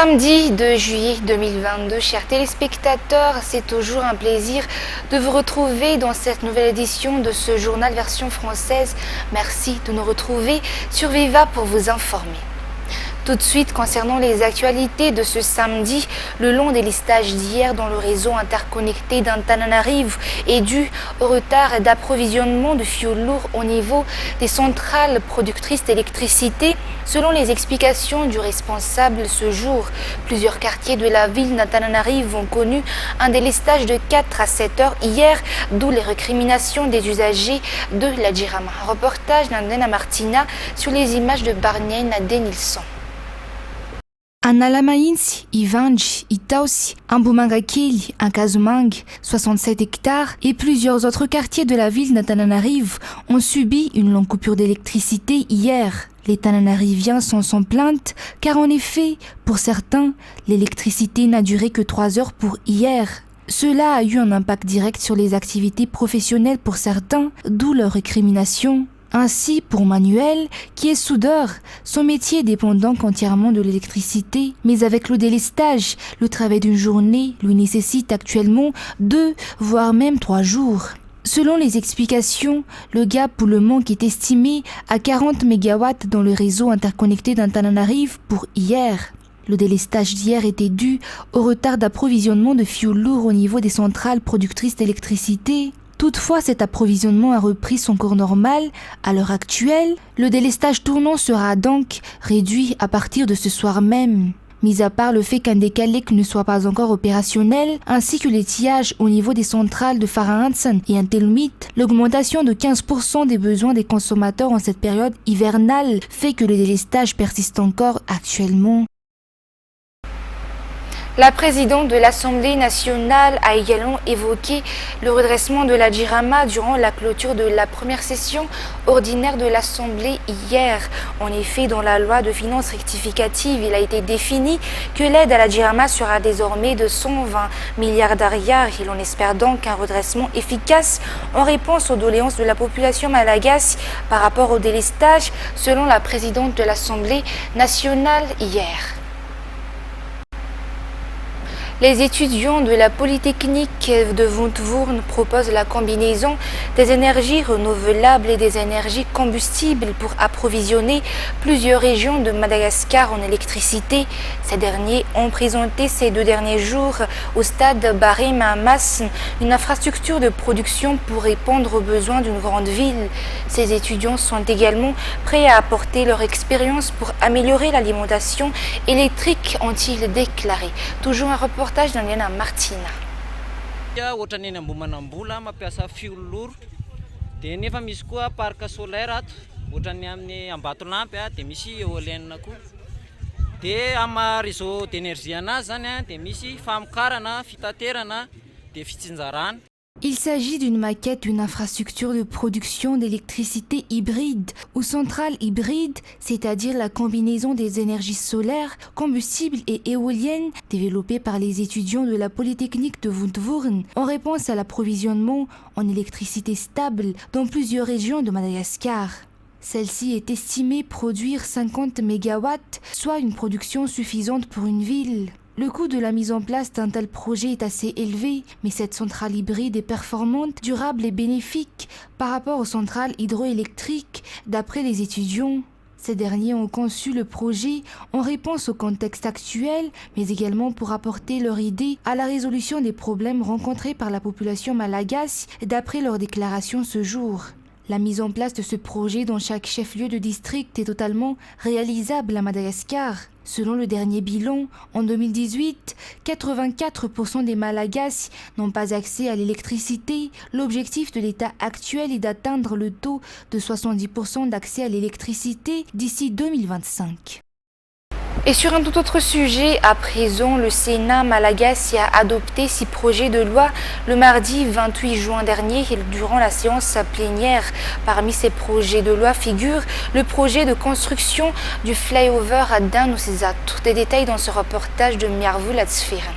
Samedi 2 juillet 2022, chers téléspectateurs, c'est toujours un plaisir de vous retrouver dans cette nouvelle édition de ce journal version française. Merci de nous retrouver sur Viva pour vous informer. Tout de suite, concernant les actualités de ce samedi, le long des listages d'hier dans le réseau interconnecté d'Antananarivo est dû au retard d'approvisionnement de fioul lourd au niveau des centrales productrices d'électricité. Selon les explications du responsable ce jour, plusieurs quartiers de la ville d'Antananarivo ont connu un délestage de 4 à 7 heures hier, d'où les récriminations des usagers de la Jirama. Reportage d'Andena Martina sur les images de Barney Nadenilson. Analamainsi, Ivanji, Itaosi, Ambomangakeli, Ankazumang, 67 hectares et plusieurs autres quartiers de la ville d'Antananarivo ont subi une longue coupure d'électricité hier. Les Tananariviens sont sans plainte car en effet, pour certains, l'électricité n'a duré que 3 heures pour hier. Cela a eu un impact direct sur les activités professionnelles pour certains, d'où leur récrimination. Ainsi, pour Manuel, qui est soudeur, son métier dépend donc entièrement de l'électricité. Mais avec le délestage, le travail d'une journée lui nécessite actuellement 2, voire même 3 jours. Selon les explications, le gap ou le manque est estimé à 40 MW dans le réseau interconnecté d'Antananarivo pour hier. Le délestage d'hier était dû au retard d'approvisionnement de fioul lourd au niveau des centrales productrices d'électricité. Toutefois, cet approvisionnement a repris son cours normal. À l'heure actuelle, le délestage tournant sera donc réduit à partir de ce soir même. Mis à part le fait qu'un décalec ne soit pas encore opérationnel, ainsi que l'étiage au niveau des centrales de Farah Hansen et Intelmit, l'augmentation de 15% des besoins des consommateurs en cette période hivernale fait que le délestage persiste encore actuellement. La présidente de l'Assemblée nationale a également évoqué le redressement de la Jirama durant la clôture de la première session ordinaire de l'Assemblée hier. En effet, dans la loi de finances rectificative, il a été défini que l'aide à la Jirama sera désormais de 120 milliards d'ariars. Il en espère donc un redressement efficace en réponse aux doléances de la population malagasy par rapport au délestage, selon la présidente de l'Assemblée nationale hier. Les étudiants de la Polytechnique de Windhoek proposent la combinaison des énergies renouvelables et des énergies combustibles pour approvisionner plusieurs régions de Madagascar en électricité. Ces derniers ont présenté ces 2 derniers jours au stade Barema Mas une infrastructure de production pour répondre aux besoins d'une grande ville. Ces étudiants sont également prêts à apporter leur expérience pour améliorer l'alimentation électrique, ont-ils déclaré. Toujours un reportage d'Andena Martina. Ohatrany eny Ambomanambola mampiasa fioul lourd dia nefa misy koa parc solaire ato ohatrany amin'ny Ambatolampy dia misy éolienne koa dia amin'ny réseau d'énergie anazy zany dia misy famokarana fitaterana dia fitsinjarana. Il s'agit d'une maquette d'une infrastructure de production d'électricité hybride ou centrale hybride, c'est-à-dire la combinaison des énergies solaires, combustibles et éoliennes développées par les étudiants de la Polytechnique de Windhoek en réponse à l'approvisionnement en électricité stable dans plusieurs régions de Madagascar. Celle-ci est estimée produire 50 MW, soit une production suffisante pour une ville. Le coût de la mise en place d'un tel projet est assez élevé, mais cette centrale hybride est performante, durable et bénéfique par rapport aux centrales hydroélectriques, d'après les étudiants. Ces derniers ont conçu le projet en réponse au contexte actuel, mais également pour apporter leur idée à la résolution des problèmes rencontrés par la population malagasy, d'après leur déclaration ce jour. La mise en place de ce projet dans chaque chef-lieu de district est totalement réalisable à Madagascar. Selon le dernier bilan, en 2018, 84% des Malagasy n'ont pas accès à l'électricité. L'objectif de l'État actuel est d'atteindre le taux de 70% d'accès à l'électricité d'ici 2025. Et sur un tout autre sujet, à présent, le Sénat malagasy a adopté 6 projets de loi le mardi 28 juin dernier durant la séance plénière. Parmi ces projets de loi figure le projet de construction du flyover à Danusizat. Des détails dans ce reportage de Miarvou Latsfiren.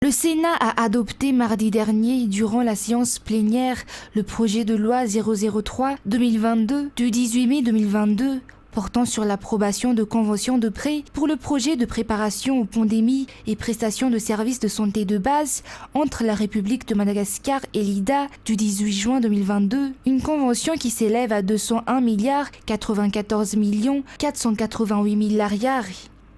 Le Sénat a adopté mardi dernier, durant la séance plénière, le projet de loi 003-2022 du 18 mai 2022 portant sur l'approbation de conventions de prêt pour le projet de préparation aux pandémies et prestations de services de santé de base entre la République de Madagascar et l'IDA du 18 juin 2022, une convention qui s'élève à 201 milliards 94 millions 488 000 lariars.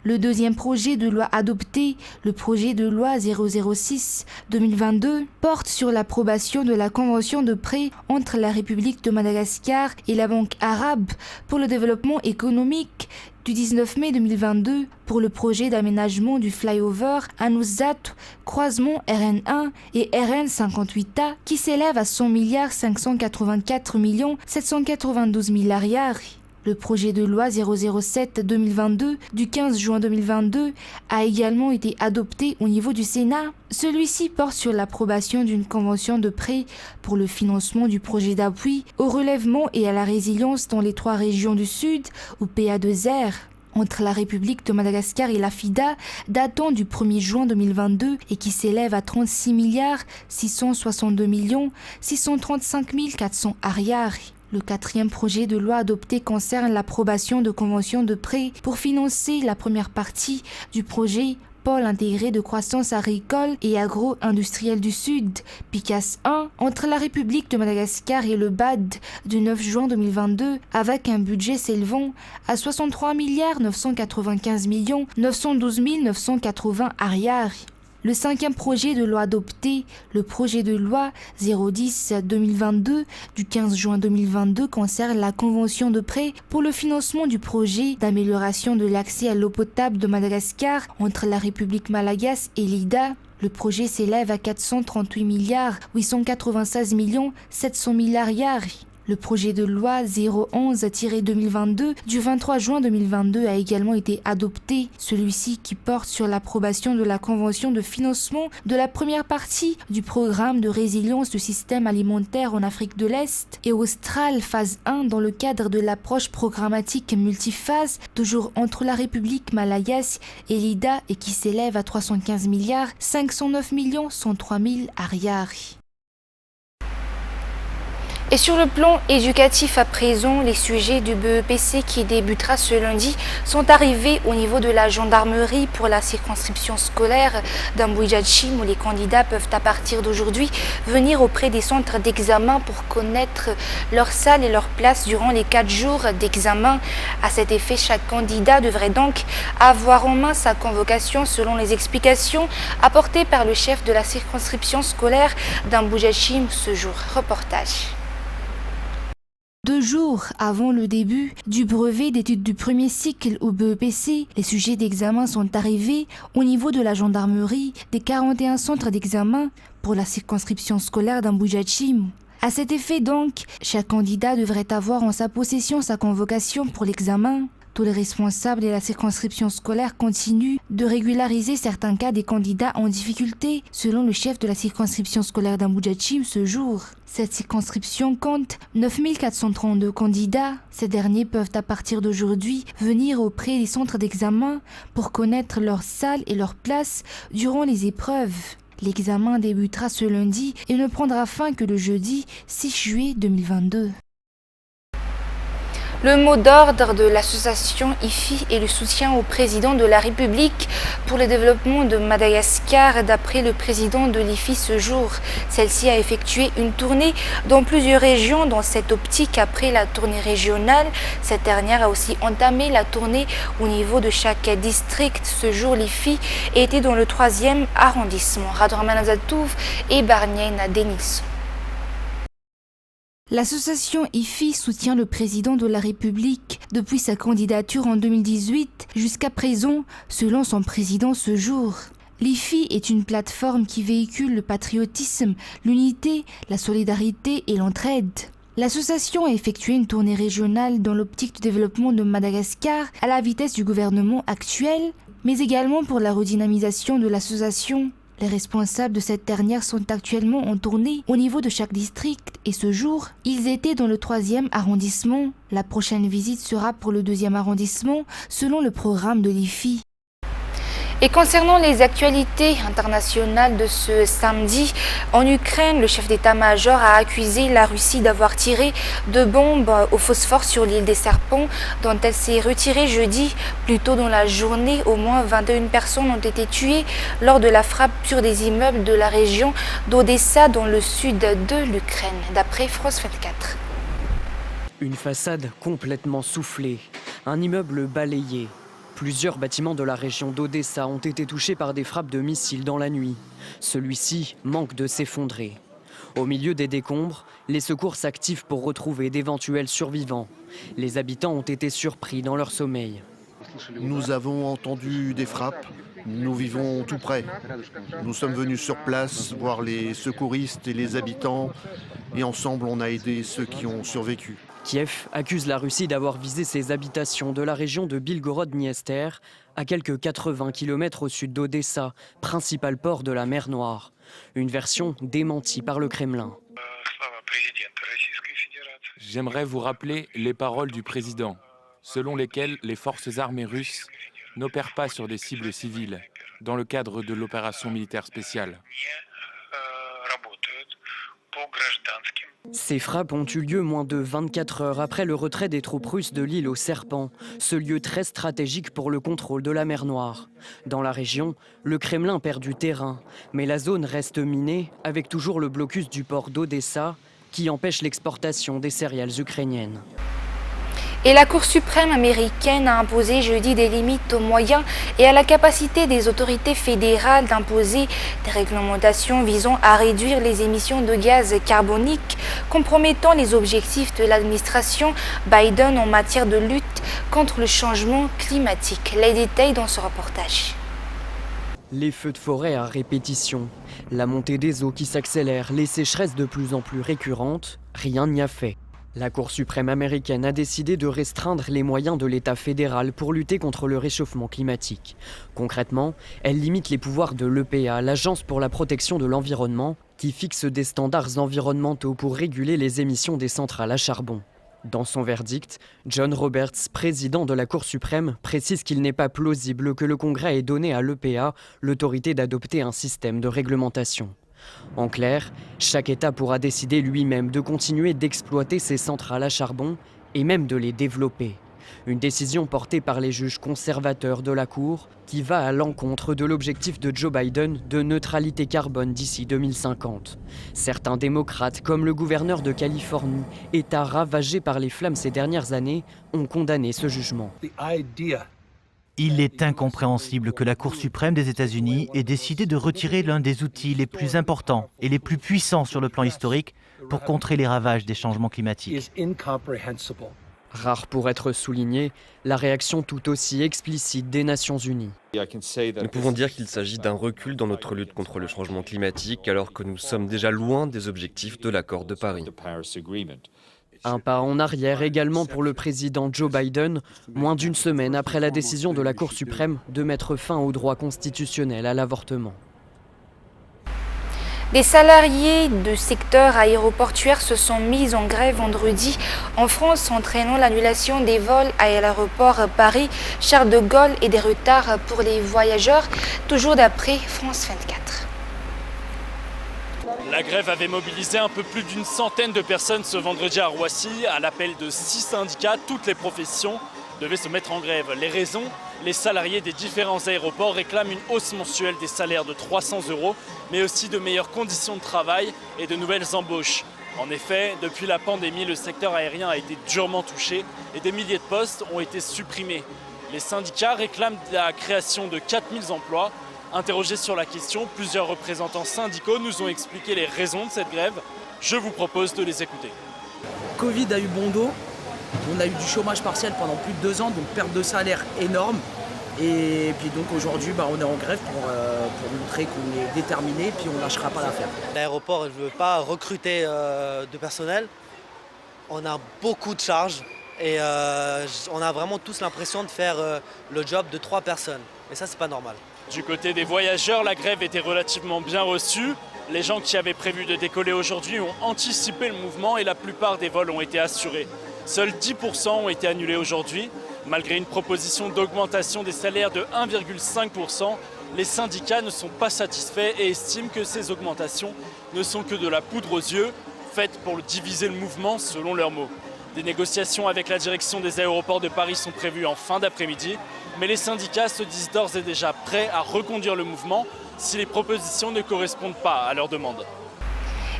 Le deuxième projet de loi adopté, le projet de loi 006-2022, porte sur l'approbation de la convention de prêt entre la République de Madagascar et la Banque arabe pour le développement économique du 19 mai 2022 pour le projet d'aménagement du flyover Anouzat, croisement RN1 et RN58A qui s'élève à 100 milliards 584 millions 792 000 lariars. Le projet de loi 007-2022 du 15 juin 2022 a également été adopté au niveau du Sénat. Celui-ci porte sur l'approbation d'une convention de prêt pour le financement du projet d'appui au relèvement et à la résilience dans les 3 régions du Sud, ou PA2R, entre la République de Madagascar et la FIDA, datant du 1er juin 2022 et qui s'élève à 36 milliards 662 millions 635 400 ariars. Le 4e projet de loi adopté concerne l'approbation de conventions de prêt pour financer la première partie du projet Pôle intégré de croissance agricole et agro-industrielle du Sud, PICAS 1, entre la République de Madagascar et le BAD du 9 juin 2022, avec un budget s'élevant à 63 milliards 995 millions 912 980 ariars. Le 5e projet de loi adopté, le projet de loi 010-2022 du 15 juin 2022 concerne la convention de prêt pour le financement du projet d'amélioration de l'accès à l'eau potable de Madagascar entre la République malagasy et l'IDA. Le projet s'élève à 438 milliards 896 millions 700 000 lariars. Le projet de loi 011-2022 du 23 juin 2022 a également été adopté, celui-ci qui porte sur l'approbation de la convention de financement de la première partie du programme de résilience du système alimentaire en Afrique de l'Est et Austral phase 1 dans le cadre de l'approche programmatique multiphase, toujours entre la République malagasy et l'IDA et qui s'élève à 315 milliards 509 millions 103 000 ariars. Et sur le plan éducatif à présent, les sujets du BEPC qui débutera ce lundi sont arrivés au niveau de la gendarmerie pour la circonscription scolaire d'Ambouidjatchim où les candidats peuvent à partir d'aujourd'hui venir auprès des centres d'examen pour connaître leur salle et leur place durant les 4 jours d'examen. À cet effet, chaque candidat devrait donc avoir en main sa convocation selon les explications apportées par le chef de la circonscription scolaire d'Ambouidjatchim ce jour. Reportage. 2 jours avant le début du brevet d'études du premier cycle au BEPC, les sujets d'examen sont arrivés au niveau de la gendarmerie des 41 centres d'examen pour la circonscription scolaire d'Ambouidjatchim. À cet effet donc, chaque candidat devrait avoir en sa possession sa convocation pour l'examen. Tous les responsables de la circonscription scolaire continuent de régulariser certains cas des candidats en difficulté, selon le chef de la circonscription scolaire d'Ambouidjatchim ce jour. Cette circonscription compte 9 432 candidats. Ces derniers peuvent à partir d'aujourd'hui venir auprès des centres d'examen pour connaître leur salle et leur place durant les épreuves. L'examen débutera ce lundi et ne prendra fin que le jeudi 6 juillet 2022. Le mot d'ordre de l'association IFI est le soutien au président de la République pour le développement de Madagascar. D'après le président de l'IFI ce jour, celle-ci a effectué une tournée dans plusieurs régions dans cette optique. Après la tournée régionale, cette dernière a aussi entamé la tournée au niveau de chaque district. Ce jour, l'IFI était dans le 3e arrondissement. Radorman Azatouf et Barnier Denilson. L'association IFI soutient le président de la République depuis sa candidature en 2018 jusqu'à présent, selon son président ce jour. L'IFI est une plateforme qui véhicule le patriotisme, l'unité, la solidarité et l'entraide. L'association a effectué une tournée régionale dans l'optique du développement de Madagascar à la vitesse du gouvernement actuel, mais également pour la redynamisation de l'association. Les responsables de cette dernière sont actuellement en tournée au niveau de chaque district et ce jour, ils étaient dans le 3e arrondissement. La prochaine visite sera pour le 2e arrondissement selon le programme de l'IFI. Et concernant les actualités internationales de ce samedi, en Ukraine, le chef d'état-major a accusé la Russie d'avoir tiré de bombes au phosphore sur l'île des Serpents, dont elle s'est retirée jeudi. Plus tôt dans la journée, au moins 21 personnes ont été tuées lors de la frappe sur des immeubles de la région d'Odessa, dans le sud de l'Ukraine, d'après France 24. Une façade complètement soufflée, un immeuble balayé. Plusieurs bâtiments de la région d'Odessa ont été touchés par des frappes de missiles dans la nuit. Celui-ci manque de s'effondrer. Au milieu des décombres, les secours s'activent pour retrouver d'éventuels survivants. Les habitants ont été surpris dans leur sommeil. Nous avons entendu des frappes. Nous vivons tout près. Nous sommes venus sur place voir les secouristes et les habitants. Et ensemble, on a aidé ceux qui ont survécu. Kiev accuse la Russie d'avoir visé ses habitations de la région de Bilgorod-Dniester, à quelques 80 km au sud d'Odessa, principal port de la mer Noire. Une version démentie par le Kremlin. J'aimerais vous rappeler les paroles du président, selon lesquelles les forces armées russes n'opèrent pas sur des cibles civiles dans le cadre de l'opération militaire spéciale. Ces frappes ont eu lieu moins de 24 heures après le retrait des troupes russes de l'île aux Serpents, ce lieu très stratégique pour le contrôle de la mer Noire. Dans la région, le Kremlin perd du terrain, mais la zone reste minée avec toujours le blocus du port d'Odessa qui empêche l'exportation des céréales ukrainiennes. Et la Cour suprême américaine a imposé jeudi des limites aux moyens et à la capacité des autorités fédérales d'imposer des réglementations visant à réduire les émissions de gaz carbonique, compromettant les objectifs de l'administration Biden en matière de lutte contre le changement climatique. Les détails dans ce reportage. Les feux de forêt à répétition, la montée des eaux qui s'accélère, les sécheresses de plus en plus récurrentes, rien n'y a fait. La Cour suprême américaine a décidé de restreindre les moyens de l'État fédéral pour lutter contre le réchauffement climatique. Concrètement, elle limite les pouvoirs de l'EPA, l'Agence pour la protection de l'environnement, qui fixe des standards environnementaux pour réguler les émissions des centrales à charbon. Dans son verdict, John Roberts, président de la Cour suprême, précise qu'il n'est pas plausible que le Congrès ait donné à l'EPA l'autorité d'adopter un système de réglementation. En clair, chaque État pourra décider lui-même de continuer d'exploiter ses centrales à charbon et même de les développer. Une décision portée par les juges conservateurs de la Cour qui va à l'encontre de l'objectif de Joe Biden de neutralité carbone d'ici 2050. Certains démocrates, comme le gouverneur de Californie, État ravagé par les flammes ces dernières années, ont condamné ce jugement. Il est incompréhensible que la Cour suprême des États-Unis ait décidé de retirer l'un des outils les plus importants et les plus puissants sur le plan historique pour contrer les ravages des changements climatiques. Rare pour être souligné, la réaction tout aussi explicite des Nations Unies. Nous pouvons dire qu'il s'agit d'un recul dans notre lutte contre le changement climatique alors que nous sommes déjà loin des objectifs de l'accord de Paris. Un pas en arrière également pour le président Joe Biden, moins d'une semaine après la décision de la Cour suprême de mettre fin au droit constitutionnel à l'avortement. Des salariés du secteur aéroportuaire se sont mis en grève vendredi en France, entraînant l'annulation des vols à l'aéroport Paris-Charles de Gaulle et des retards pour les voyageurs, toujours d'après France 24. La grève avait mobilisé un peu plus d'une centaine de personnes ce vendredi à Roissy. À l'appel de 6 syndicats, toutes les professions devaient se mettre en grève. Les raisons ? Les salariés des différents aéroports réclament une hausse mensuelle des salaires de 300 €, mais aussi de meilleures conditions de travail et de nouvelles embauches. En effet, depuis la pandémie, le secteur aérien a été durement touché et des milliers de postes ont été supprimés. Les syndicats réclament la création de 4000 emplois. Interrogés sur la question, plusieurs représentants syndicaux nous ont expliqué les raisons de cette grève. Je vous propose de les écouter. Covid a eu bon dos, on a eu du chômage partiel pendant plus de 2 ans, donc perte de salaire énorme. Et puis donc aujourd'hui, on est en grève pour montrer qu'on est déterminé, puis on ne lâchera pas l'affaire. L'aéroport ne veut pas recruter de personnel. On a beaucoup de charges et on a vraiment tous l'impression de faire le job de 3 personnes. Et ça, c'est pas normal. Du côté des voyageurs, la grève était relativement bien reçue. Les gens qui avaient prévu de décoller aujourd'hui ont anticipé le mouvement et la plupart des vols ont été assurés. Seuls 10% ont été annulés aujourd'hui. Malgré une proposition d'augmentation des salaires de 1,5%, les syndicats ne sont pas satisfaits et estiment que ces augmentations ne sont que de la poudre aux yeux, faites pour diviser le mouvement selon leurs mots. Des négociations avec la direction des aéroports de Paris sont prévues en fin d'après-midi, mais les syndicats se disent d'ores et déjà prêts à reconduire le mouvement si les propositions ne correspondent pas à leurs demandes.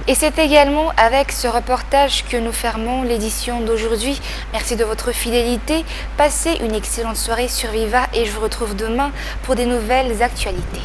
Et c'est également avec ce reportage que nous fermons l'édition d'aujourd'hui. Merci de votre fidélité. Passez une excellente soirée sur Viva et je vous retrouve demain pour des nouvelles actualités.